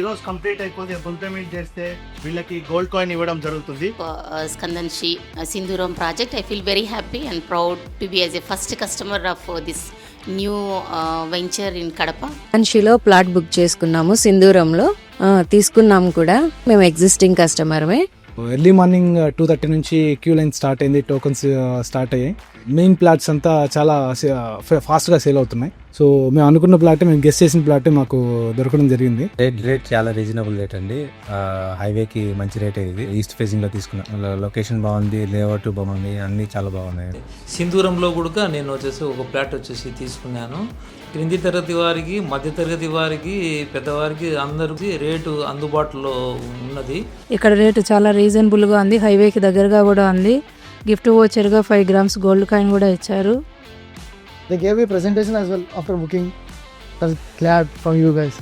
రోజు కంప్లీట్ అయిపోతే full payment చేస్తే వీళ్ళకి గోల్డ్ కాయిన్ ఇవ్వడం జరుగుతుంది. Skandanshi Sinduram project. I feel very happy and proud to be as a first customer of this new venture in Kadapa. షిలో plot book చేసుకున్నాము సింధూరంలో, తీసుకున్నాము కూడా. మేము ఎగ్జిస్టింగ్ కస్టమర్మే. ఎర్లీ మార్నింగ్ 2:30 నుంచి క్యూ లైన్ స్టార్ట్ అయింది, టోకన్స్ స్టార్ట్ అయ్యాయి. Main plots అంతా చాలా ఫాస్ట్గా సేల్ అవుతున్నాయి. సో మేము అనుకున్న ప్లాట్, మేము గెస్ట్ చేసిన ప్లాట్ మాకు దొరకడం జరిగింది. రేట్ చాలా రీజనబుల్ రేట్ అండి. హైవేకి మంచి రేట్ ఇది. ఈస్ట్ ఫేసింగ్లో తీసుకున్న లొకేషన్ బాగుంది, లేఅవుట్ బాగుంది, అన్నీ చాలా బాగున్నాయి. సింధూరంలో కూడా నేను వచ్చేసి ఒక ప్లాట్ వచ్చేసి తీసుకున్నాను. క్రింది తరగతి వారికి, మధ్య తరగతి వారికి, పెద్దవారికి అందరికీ రేటు అందుబాటులో ఉన్నది. ఇక్కడ రేటు చాలా రీజనబుల్గా ఉంది, హైవేకి దగ్గరగా కూడా ఉంది. గిఫ్ట్ వోచర్గా 5 grams గోల్డ్ కాయిన్ కూడా ఇచ్చారు. They gave a presentation as well after booking. That's glad from you guys.